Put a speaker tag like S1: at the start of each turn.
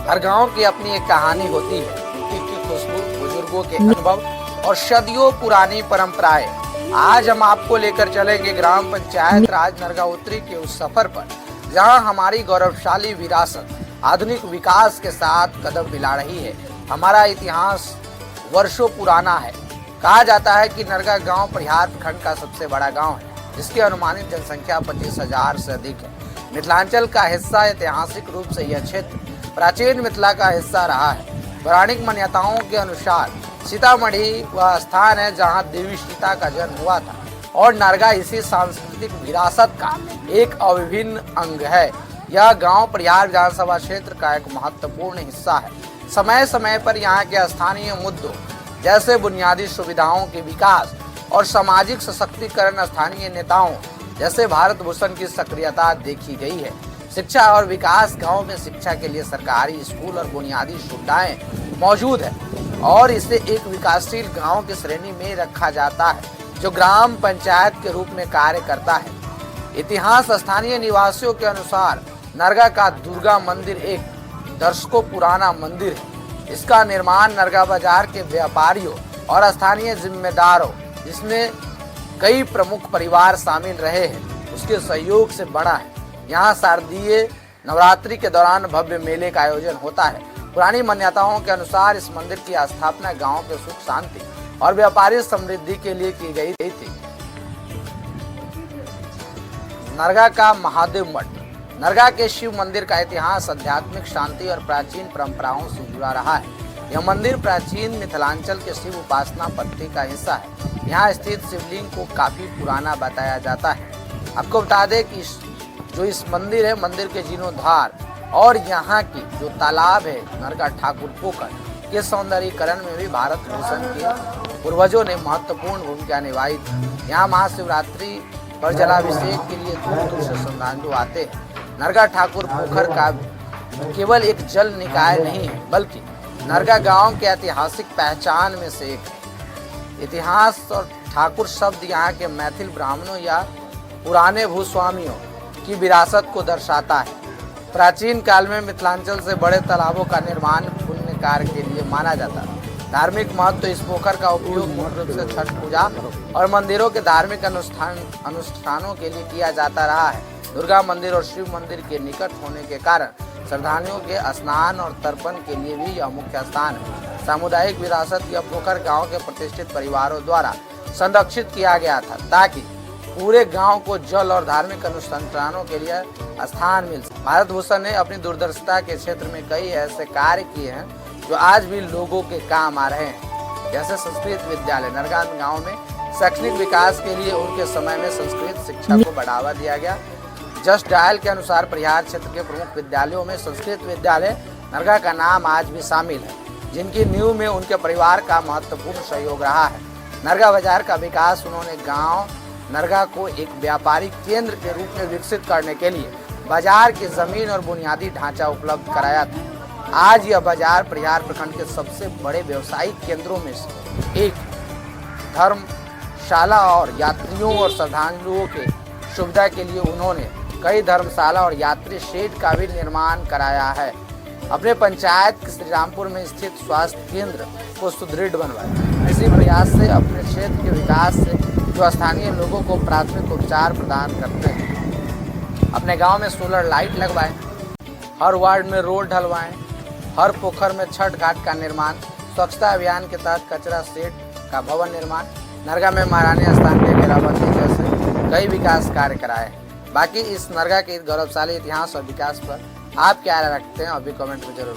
S1: हर गांव की अपनी एक कहानी होती है। मिट्टी की खुशबू, बुजुर्गों के अनुभव और सदियों पुरानी परंपराएं। आज हम आपको लेकर चलेंगे ग्राम पंचायत राज नरगा उत्तरी के उस सफर पर जहां हमारी गौरवशाली विरासत आधुनिक विकास के साथ कदम मिला रही है। हमारा इतिहास वर्षों पुराना है। कहा जाता है कि नरगा गांव परिहार प्रखंड का सबसे बड़ा गांव है, जिसकी अनुमानित जनसंख्या 25,000 से अधिक है। मिथिलांचल का हिस्सा, ऐतिहासिक रूप से यह क्षेत्र प्राचीन मिथिला का हिस्सा रहा है। पौराणिक मान्यताओं के अनुसार सीतामढ़ी वह स्थान है जहां देवी सीता का जन्म हुआ था और नरगा इसी सांस्कृतिक विरासत का एक अभिन्न अंग है। यह गांव परिहार विधानसभा क्षेत्र का एक महत्वपूर्ण हिस्सा है। समय समय पर यहाँ के स्थानीय मुद्दों जैसे बुनियादी सुविधाओं के विकास और सामाजिक सशक्तिकरण, स्थानीय नेताओं जैसे भारत भूषण की सक्रियता देखी गई है। शिक्षा और विकास, गांव में शिक्षा के लिए सरकारी स्कूल और बुनियादी सुविधाएं मौजूद है और इसे एक विकासशील गांव की श्रेणी में रखा जाता है जो ग्राम पंचायत के रूप में कार्य करता है। इतिहास, स्थानीय निवासियों के अनुसार नरगा का दुर्गा मंदिर एक दशकों पुराना मंदिर है। इसका निर्माण नरगा बाजार के व्यापारियों और स्थानीय जिम्मेदारों, जिसमें कई प्रमुख परिवार शामिल रहे हैं, उसके सहयोग से बड़ा है। यहाँ शारदीय नवरात्रि के दौरान भव्य मेले का आयोजन होता है। पुरानी मान्यताओं के अनुसार इस मंदिर की स्थापना गांव के सुख शांति और व्यापारिक समृद्धि के लिए की गई थी। नरगा का महादेव मठ, नरगा के शिव मंदिर का इतिहास आध्यात्मिक शांति और प्राचीन परंपराओं से जुड़ा रहा है। यह मंदिर प्राचीन मिथिलांचल के शिव उपासना पद्धति का हिस्सा है। यहाँ स्थित शिवलिंग को काफी पुराना बताया जाता है। आपको बता दें कि जो इस मंदिर है, मंदिर के जीर्णोद्धार और यहाँ की जो तालाब है नरगा ठाकुर पोखर के सौंदर्यीकरण में भी भारत भूषण के पूर्वजों ने महत्वपूर्ण भूमिका निभाई थी। यहाँ महाशिवरात्रि पर जलाभिषेक के लिए दूर दूर से श्रद्धालु आते हैं। नरगा ठाकुर पोखर का केवल एक जल निकाय नहीं है, बल्कि नरगा गांव के ऐतिहासिक पहचान में से एक है। इतिहास और ठाकुर शब्द यहाँ के मैथिल ब्राह्मणों या पुराने भूस्वामियों की विरासत को दर्शाता है। प्राचीन काल में मिथिलांचल से बड़े तालाबों का निर्माण पुण्य कार्य के लिए माना जाता है। धार्मिक महत्व, इस पोखर का उपयोग मूल रूप से छठ पूजा और मंदिरों के धार्मिक अनुष्ठानों के लिए किया जाता रहा है। दुर्गा मंदिर और शिव मंदिर के निकट होने के कारण श्रद्धालुओं के स्नान और तर्पण के लिए भी यह मुख्य स्थान है। सामुदायिक विरासत, यह पोखर गांव के प्रतिष्ठित परिवारों द्वारा संरक्षित किया गया था ताकि पूरे गांव को जल और धार्मिक अनुष्ठानों के लिए स्थान मिल सके। भारत भूषण ने अपनी दूरदर्शिता के क्षेत्र में कई ऐसे कार्य किए हैं जो आज भी लोगों के काम आ रहे हैं, जैसे संस्कृत विद्यालय। नरगा गांव में शैक्षणिक विकास के लिए उनके समय में संस्कृत शिक्षा को बढ़ावा दिया गया। जस्ट डायल के अनुसार परिहार क्षेत्र के प्रमुख विद्यालयों में संस्कृत विद्यालय नरगा का नाम आज भी शामिल है, जिनकी नींव में उनके परिवार का महत्वपूर्ण सहयोग रहा है। नरगा बाजार का विकास, उन्होंने गांव नरगा को एक व्यापारिक केंद्र के रूप में विकसित करने के लिए बाजार की जमीन और बुनियादी ढांचा उपलब्ध कराया था। आज यह बाजार परिहार प्रखंड के सबसे बड़े व्यवसायिक केंद्रों में से एक। धर्मशाला और यात्रियों और श्रद्धालुओं के सुविधा के लिए उन्होंने कई धर्मशाला और यात्री शेड का भी निर्माण कराया है। अपने पंचायत के श्रीरामपुर में स्थित स्वास्थ्य केंद्र को सुदृढ़ बनवाया। इसी प्रयास से अपने क्षेत्र के विकास से जो स्थानीय लोगों को प्राथमिक उपचार प्रदान करते हैं। अपने गांव में सोलर लाइट लगवाएं, हर वार्ड में रोड ढलवाएं, हर पोखर में छठ घाट का निर्माण, स्वच्छता अभियान के तहत कचरा शेड का भवन निर्माण, नरगा में महारानी स्थान के घेराबंदी जैसे कई विकास कार्य कराए। बाकी इस नरगा के गौरवशाली इतिहास और विकास पर आप क्या राय रखते हैं, अभी कमेंट में जरूर